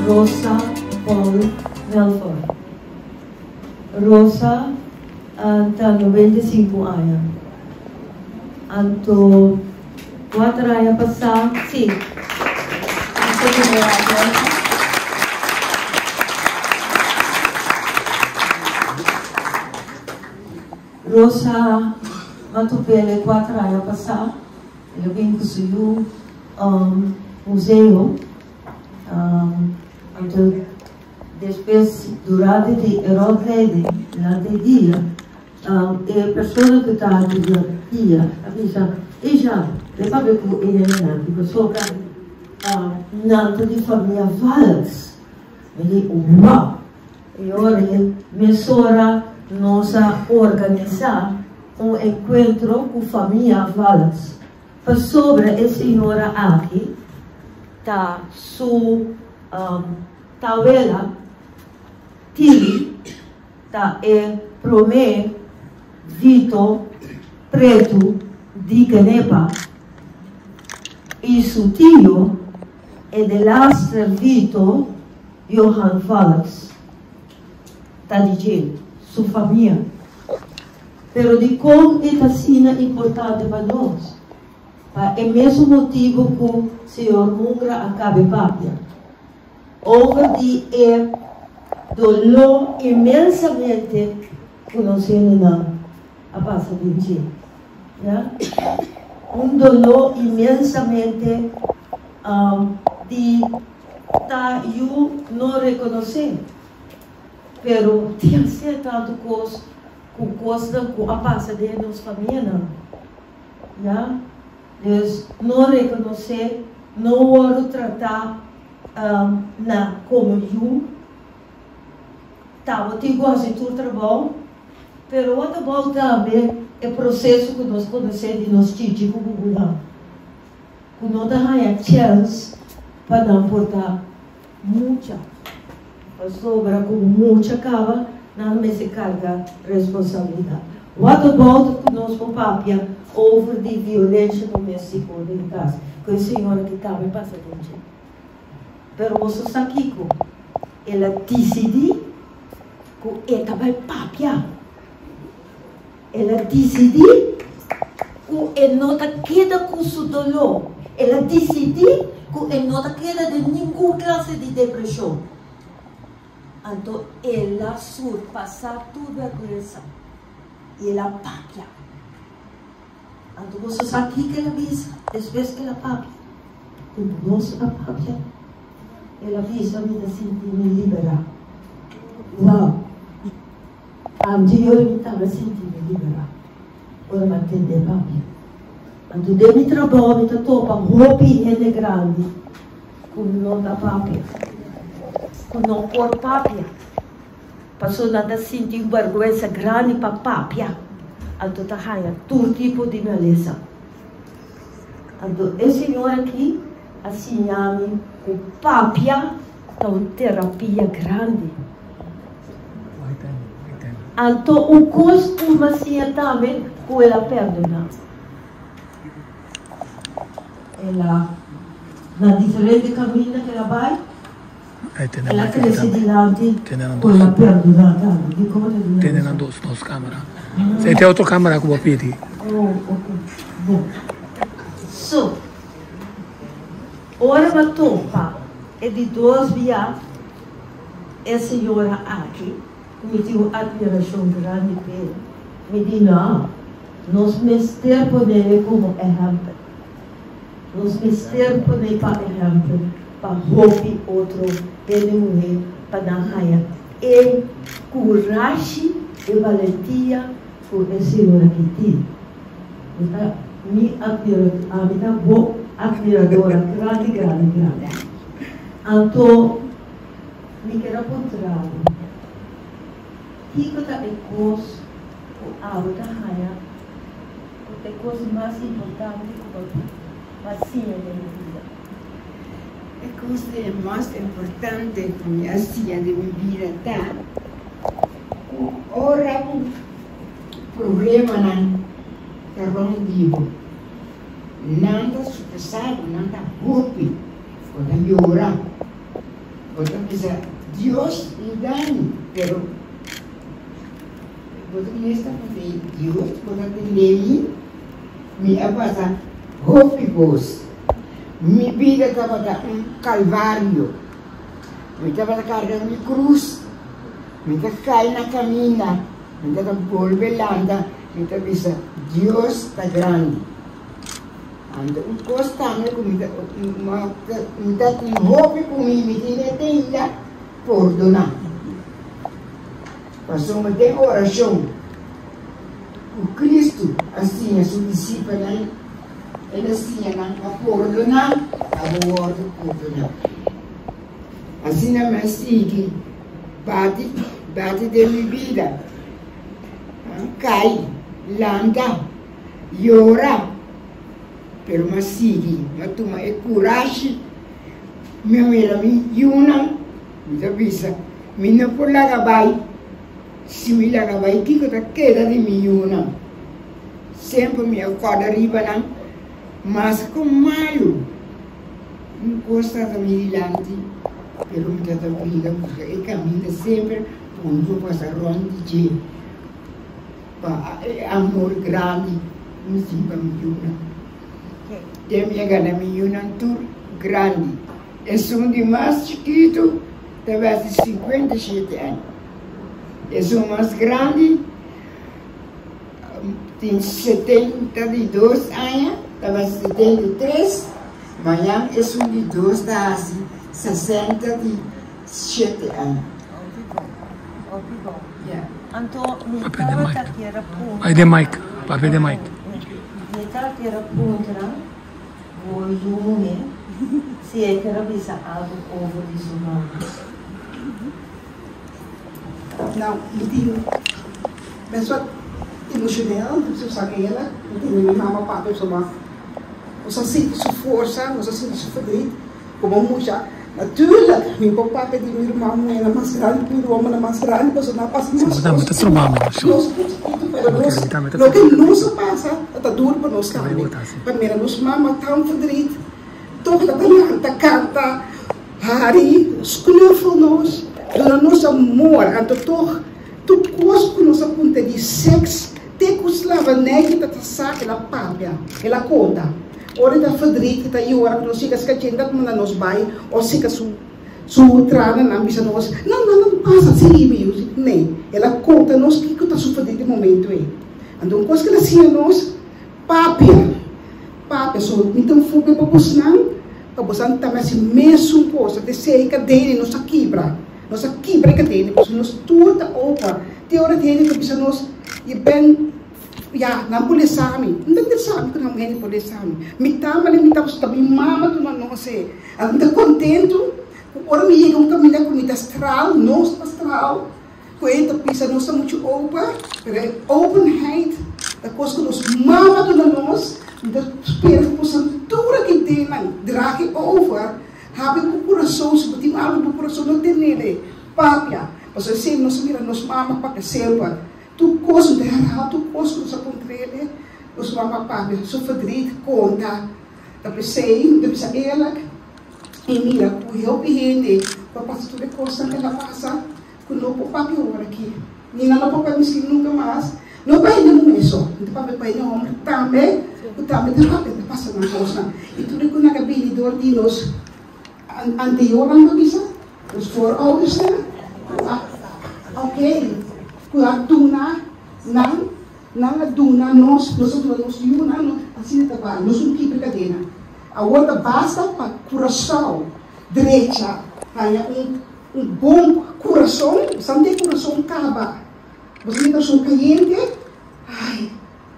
Rosa Paul Melford. Rosa está 95 anos. Anto 4 anos passados, sim. Rosa matupele 4 anos passados. Eu vim com o seu museu. Então, depois, durante o rodeo, durante o dia, a pessoa que está durante o dia, avisa, e já, depois que ele é a pessoa que não de família Wallace, ele, uau! E agora, mesura nossa organizar encontro com a família Wallace. Para sobre a senhora aqui, tá su tawela tili tá promê Vito preto de Canepa e su tio dell'altro Vito Johan Wallace tá dizendo sua família pero de como esta cena é importante para nós. É o mesmo motivo que o senhor Mungra acaba papia. Over de dolor imensamente conhecendo a passa de dia. Dolor imensamente de eu não reconhecer. Pero tinha sido tanto coisa com a passa de nossa família. Dus não reconhecer, não tratar como eu estava te gosto de tudo trabalho, pero outra volta também é processo que nós conhecemos de nós titi como não, que não dá a chance para não portar muita, para sobrar com muita cava, não me se carga responsabilidade. Outra volta que nós papia over de violência doméstica em casa, com a senhora que estava em passatempo. Pero você sabe que ela decidiu que ela estava em papia. Ela decidiu que ela não queda com seu dolor. Ela decidiu que ela não queda de nenhuma classe de depressão. Então, ela surpassar tudo aquilo. E ela papia. Então você sabe que ela avisa, depois que ela papia. Depois a papia, ela avisa me de sentir me liberar. Uau! Antes eu estava sentindo me liberar. Ora me atender papia. Então de me trabalho, me topa, roupa é grande, como não dá papia. Como não por papia. Passou nada sentir vergonha grande para papia. Então tá raia todo tipo de beleza. Então esse senhor aqui assim chama o papia é uma terapia grande. Então o custo uma cia também com ela perdona. Ela na diferente caminho que ela vai. Ela cresce dilante com ela perdona também. Tiene las dos cámaras. Esta é outra câmera que eu vou pedir. Oh, ok. Bom. So, ora a topa é de 2 dias. A senhora aqui me deu admiração grande por ele. Me disse, não, nós mester por ele como exemplo. Nós mester por ele para exemplo, para roubar outro, ele mulher, para dar raia. E coragem e valentia por esse senhor aqui. Me admiradora grande. Então, me quero contrário. Hijo da ecos, o água da raia, é coisa mais importante que a vacina da vida. A coisa mais importante que a vacina de minha vida tá. Ora um problema não vamos vivo. Nada sucessado, nada roupa, quando melhorar. Você pensa, Deus me dá, pero você está fazendo Deus, você tem me passa hópicos. Minha vida estava calvário. Me estava carregando minha cruz. Me estava caindo na caminha. Me estava volvelando. Me estava pensando, Deus está grande. Ando constante comigo, me dá um roubo comigo, me tenta perdonar. Passou uma tem oração. O Cristo, assim, a sua discípula, ele assim, a perdonar, a morte perdonar. Assim, na minha sigue, bate de minha vida, cai, landa, llora. Pero mas sigue, mas toma coragem, meu ela me yuna, me avisa, me não por lá vai, se me lá vai, que coisa queda de me yuna, sempre me acorda riba não, mas com maio, não gosta de me dilante, pero me dá vida, porque caminha sempre, quando passa ronde de amor grande, me simpa me yuna. Tem minha gana me tour grande. Eu sou de mais chiquito, talvez de 57 anos. Eu sou mais grande, tenho 72 anos, talvez 73. Amanhã eu sou de 2, tá 67 anos. Então, estava aqui era ponto. Aí de mic, papel de mic. Estava aqui era ponto, o lume, se é que era bisa algo over de sua mão. Não, pessoa emocional, você sabe ela, minha mamãe, papai, você sente sua força, você sente sua feliz, como muita. Natuurlijk, mijn papa heeft die muur maar mooi en masrani, puur om en masrani, pas na pas mas. Sim, mas está tromando, acho. Nós que nos passa, está duro para nós também. Para nós mama tão verdriet, toch dat canta, canta, hari, knuffel nós, dona nosso amor, então toch, tu coisas que nós aponta de sexo, te cuslava nega que tá saca ela paga, ela conta. Ora da verdriet que tá aí ora que nós chega a agenda como nós vai ou fica su trana na missa nós não passa assim mesmo nem ela conta nós que tá sofrendo de momento aí então coisa que ela sia nós papia so então foi para buscar para buscar também assim mesmo coisa de ser que dele nossa quebra que dele nós tudo opa te ora dele que bisa nós e bem ya, não pode saber, não sabe que não pode saber. Me tama está bem mama tu não sei. Ando contento, ora me chega caminho com astral, nosso astral. Coenta pisa nós muito openheid, da coisa que nós mama tu nós, da espera que possamos tudo que tem, drag over, habe o coração, se botar algo no coração não tem nele, papia. Mas assim nós mira nós mama para selva. Tu coisa de errado, tu coisa que você controle, os mamapá, sua verdade, conta, da pessoa ela, e mira, o eu pedi, para passar toda coisa que ela passa, que não pode pagar agora aqui, nem não pode pagar nunca mais, não vai ainda não é só, não pode pagar não, também, o também de rápido passa na coisa, e tudo que na habilidade de nós anterior a nossa, os voorouders, ok. A duna, não duna, nós yuna, assim tá bom, nós não quebra cadena. A outra basta para coração direita, ganha bom coração, sabe coração caba. Você tem coração caliente, ai,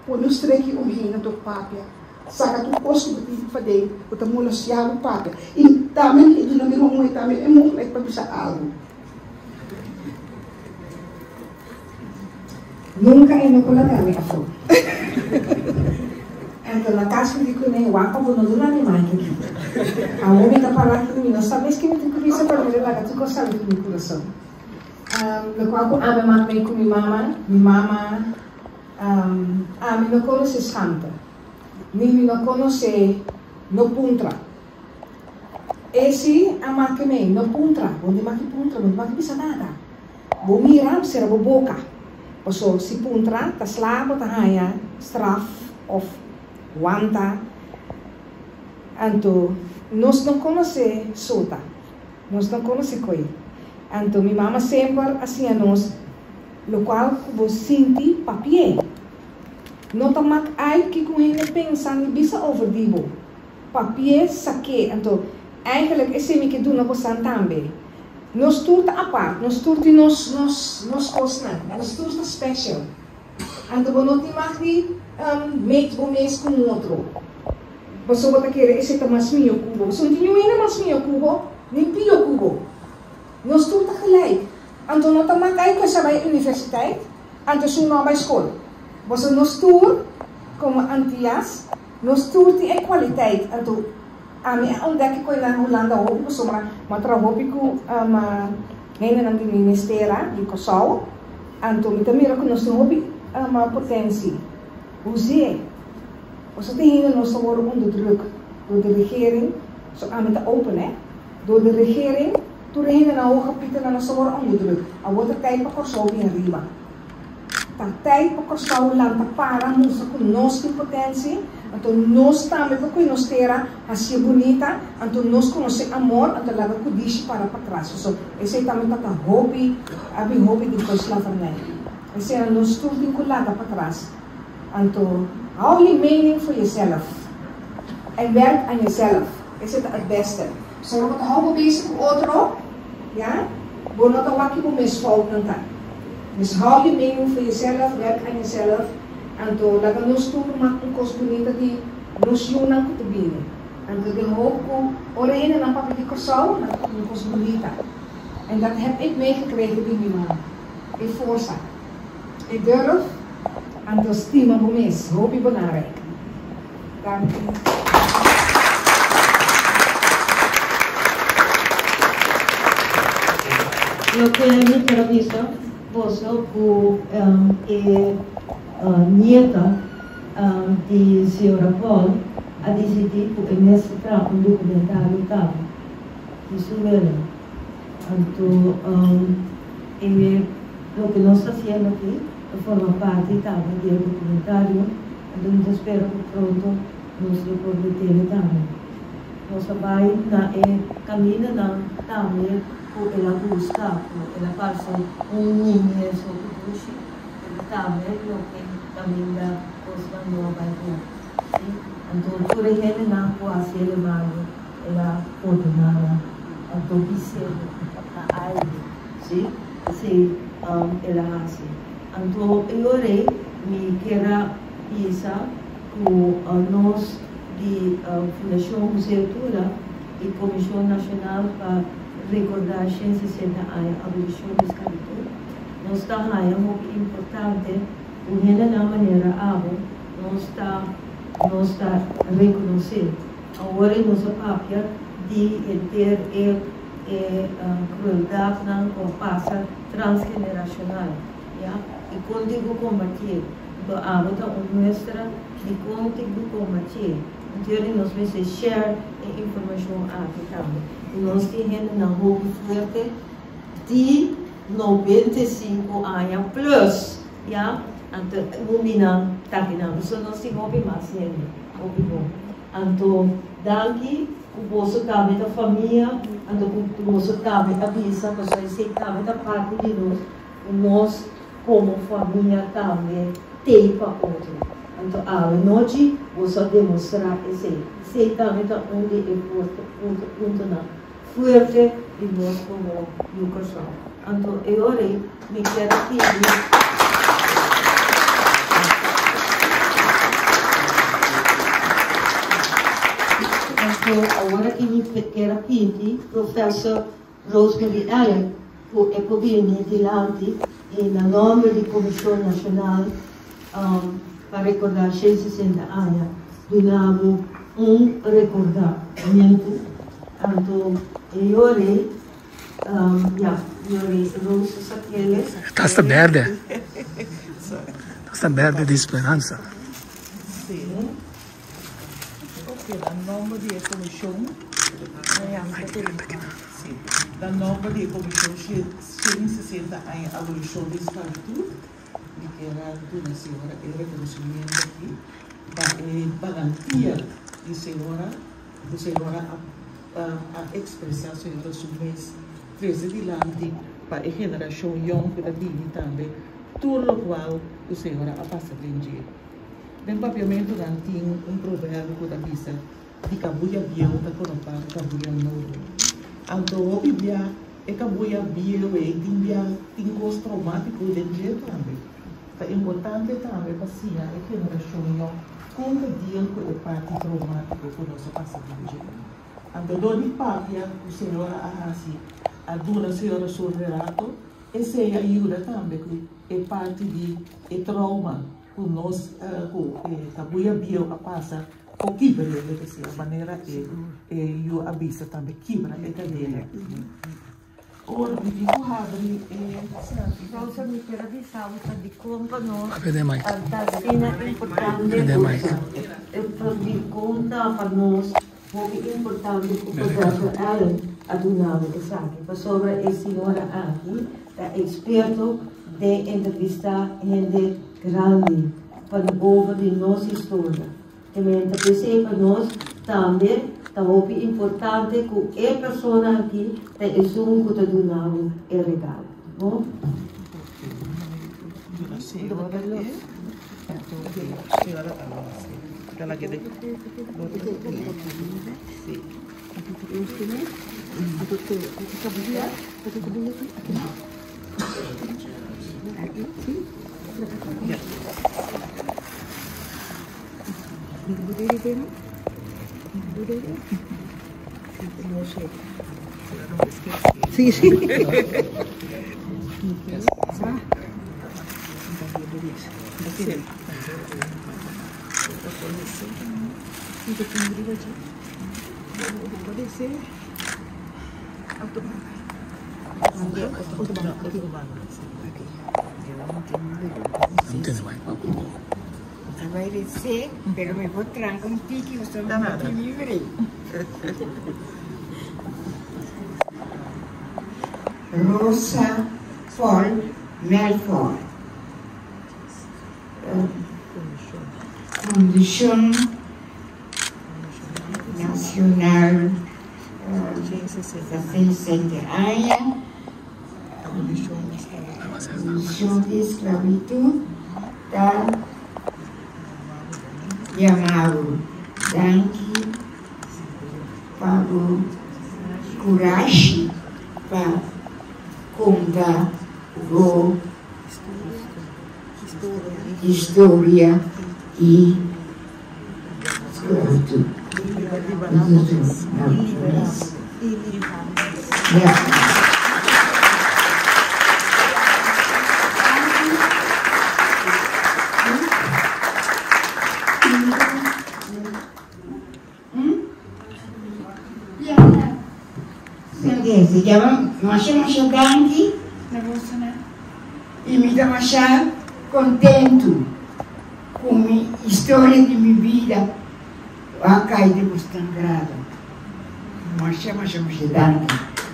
quando os treque rei do papia, saca tu costo que tem que fazer, o tamanho se abre o papia. E também, do número 1, também é muito para pensar algo. Nunca é no coladame a fogo. Então, na casa de que nem o apa, vou não durar nem mais aqui. A homem está falando comigo, não sabes que me tem curiosa para me levar, tu gostas do meu coração. No qual eu amo mais com minha mama, me não conhece santa, me não conhece no puntra. esse a marca me não puntra, onde marca bisa nada. Bo miram será bo boca. Paso si puntra, ta slabo ta haya straf of wanta. Anto nós não conhece sota. Nós não conhece coi. Anto mi mama sempre assim a nós, lo qual bo sinti papier. Não tá mak ai que com ele pensando bisa overdibo. Papier saque, anto eigenlijk is het niet doen op een tambe. Nos toert apart, nos toert die nos kostnaden, nos toert special. En de bonoti mag die meet bomes com outro. Bijvoorbeeld een keer is het een masmio kubo. Zo die nieuwe mas mio kubo, niet pio kubo. Nos toert gelijk. En toen not mag eigenlijk sa bij universiteit, en toen zo bij school. Bijvoorbeeld nos toert, como antias, nos toert die kwaliteit. En toen ontdek ik in Holanda ook, maar trouwens ik heen naar het ministerie, die Kosovo, en toen met meer ook nog potentie. Hoe zie je? Als het heen nog zo worden onderdrukt door de regering, zo aan met de open, hè? Door de regering, toen heen naar hoge pieten en zo worden onderdrukt. En wordt er tijd voor Kosovo in Riba. Tijd voor Kosovo land te para, moest ik nog die potentie. Então nós também vamos conhecer a cia bonita, então nós conhecemos amor, então lá vamos dizer para trás. So, esse também está hobby, abi hobby de coisa lá fora. Esse é nós tudo vinculado para trás. Então, hou je mening voor jezelf en werk aan jezelf. Is het beste. So, we moeten houden bezig met outro, ja? We moeten wakkie voor misfouten. Dus hou je mening voor jezelf, werk aan jezelf. Então, lá nós tudo uma coisa bonita de nos unam com o bem. Então, de hoop ora heen na papel de Kosovo, na uma coisa bonita. En dat heb ik meegekregen bij mijn mama. Ik voorsta. Ik durf aan de stima voor mij. Hoop je belangrijk. Dank u. Lo que me interesa, vos, nieta di signora Paul ha deciso che messa tra un documentario tale di Suvela. E lo che non sta facendo qui forma parte del documentario, quindi spero che pronto non si può vedere tanto. Nostra vai e cammina tanto e la gusta e la passa un niño sotto cusci e también lo que también la cosa no va a ir. Entonces, por ejemplo, no puedo hacer el malo, la ordenada, entonces, a alguien, ¿sí? Sí, ela hace. Entonces, yo me quiero pensar que nos de Fundação Museu Tura e Comissão Nacional para recordar 160 anos a abolição da escravidão. Nós está muito importante, de uma maneira nós está reconhecendo. Agora nossa papel de ter crueldade não passa transgeneracional, e contigo combater. Então, a nuestra de contigo combater. Então, nós vamos share a informação aqui também. Nós temos uma roupa forte de 95 anos plus, então, não está aqui não. Isso nós temos roupa mais sempre, roupa bom. Então, daqui, o bolso também da família, então, o bolso também avisa, porque isso também da parte de nós, como família também, tem para outro. Então, a noite, você demonstrar esse também onde é forte e nós como educação. Então, eu me quero pedir. Então, agora que me quero pedir, professor Rosemary Allen, que é por vir adiante, em nome da Comissão Nacional para recordar 160 anos, donamos recordamento. Então, eu Rosa Saquele. Tasta verde. Tasta verde di speranza. Sì. Ok, a nome della Commissione Da nova de comissão 160 em abolição da escravidão, que era a senhora era reconhecimento aqui, para garantia de senhora a expressar sua submissão fez dilante para a geração young que vive também, tudo o qual a senhora a passa de dia. Bem, papiamento tem provérbio que diz de cabuia biel da conopar cabuia novo. Então, a Bíblia é cabuia biel tem gosto traumático de dia também. É importante também para si a geração young como dia com a parte traumática que nós passamos de dia. Então, doni papia a senhora a dona senhora solverato e se ajuda também com a parte de trauma que nós cabuia bio a passa o quebra a maneira eu avisa também quebra a cadeira. Ora vi dico habri Rosa mi per avisare di compano Vede mai. da fine importante e per conta per noi molto importante poter adunare che sa che sopra e signora anche da esperto de intervista gente grande per over di nostra storia che mentre che sei per noi também è molto importante che le persone qui è un che adunare il regalo no? Sì, sì. Vai dizer, pero me vou trancar um pique, eu sou muito livre. Rosa Paul Melford. Comissão Nacional da Centenária, Comissão de Escravidão da Yamaru Danki para o coragem para contar a história e escravidão. Si chiama Masha Danki e mi dá achar contento com a história de minha vida. A cai de Bustangrado. Masha Danki.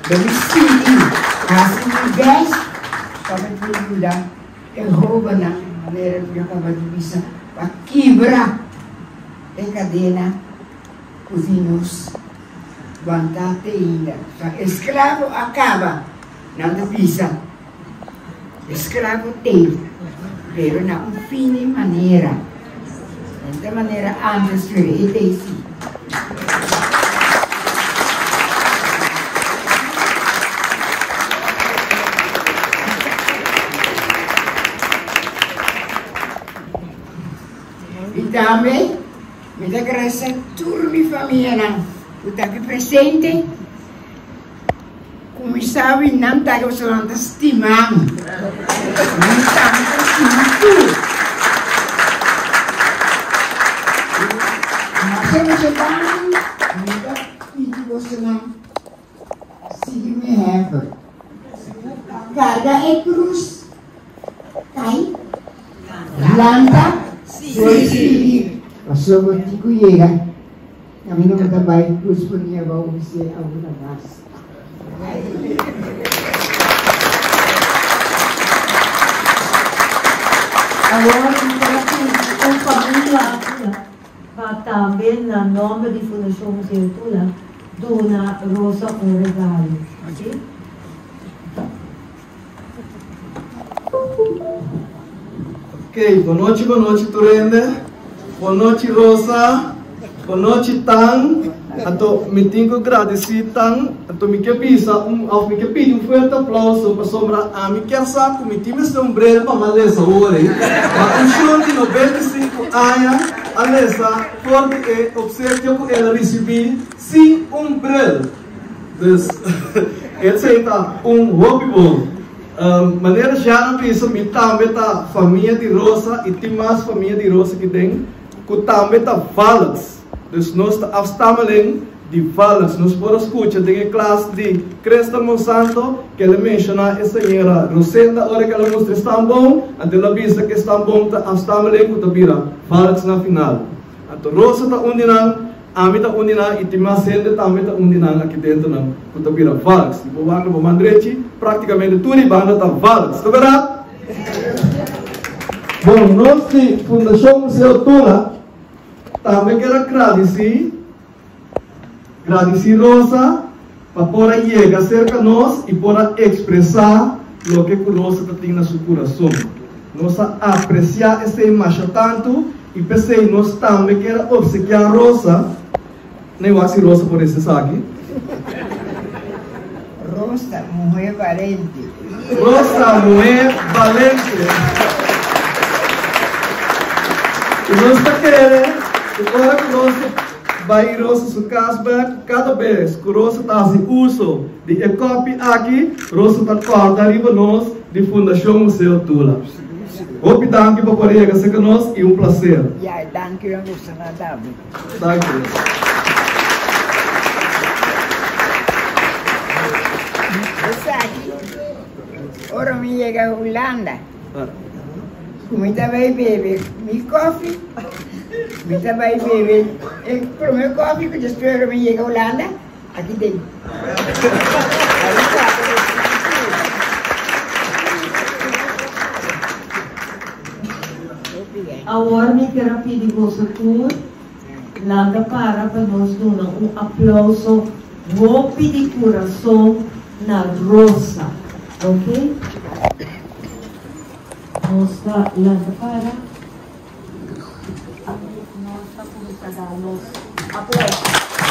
Deve ser assim me dez para te ajudar. Eu roubo na maneira que eu acabo de dizer para quebrar a cadena cozinhos. Guardate ainda. Escravo acaba, não divisa. Escravo tem, pero na fine maneira. Da maneira antes de ele e também me dá graça toda minha família. Eu estou aqui presente, como sabe, não está aqui só estimando. Não está estimando. Mas eu não você não se me reva. Carga e cruz. Cai. Planta. Foi. Passou o tico chega. Kami naman tabay, gusto niya ba umisi ang labas. Agora, um família vai também na nome de Fundação Museu Tula, dona Rosa um regalo. Okay? Ok, boa noite, Turende. Boa noite, Rosa. Boa noite, Tang. Ato, me tenho agradecido, Tang. Ato, me quer pedir um forte aplauso para sombra a me quer saber que me time sombreiro para maleza hoje. Mas um show de 95 anos, a Lessa, forte é observar que ela recebeu sem umbrella. Dus, het is hobbybowl. Maneira já pensa me também tá família de Rosa e tem mais família de Rosa que tem que também tá valens. Dus nós estamos de valens. Nós podemos escutar tem a classe de Cresta Monsanto que ele menciona essa senhora Rosenda hora que ela mostra está bom, até ela pensa que está bom tá estamos que tá vira valens na final. Então Rosa tá onde não Ami tak undina iti masende também tak undina aqui dentro não kuta bira valks tipo banda bo mandreci praticamente tudo banda tá valks tá verdade? Bom nós de Fundação Museu Tula também quero agradecer Rosa para poder chegar cerca de nós e poder expressar o que Rosa tem na seu coração nós apreciar essa imagem tanto e pensei nós também quero obsequiar Rosa. Nem wasi Rosa por esse saque. Rosa, mulher valente. Rosa, mulher valente. E nós está querendo, agora que Rosa vai Rosa sua casa, cada vez que Rosa está fazendo uso de e-copy aqui, Rosa está cortando arriba nós de Fundação Museu Tula. Obrigado para poder chegar com nós e prazer. Ja, dank u, Rosa Nadab. Dank u. Ora mi llega a Holanda. Comida vai beber mi coffee. Comida vai beber. Pro meu coffee que eu espero me llega a Holanda. Aqui tem. Agora me quero pedir você tudo. Nada para nós dar aplauso. Vou pedir coração na Rosa. Ok? Nossa, lança para. Nossa, como está dando aplausos.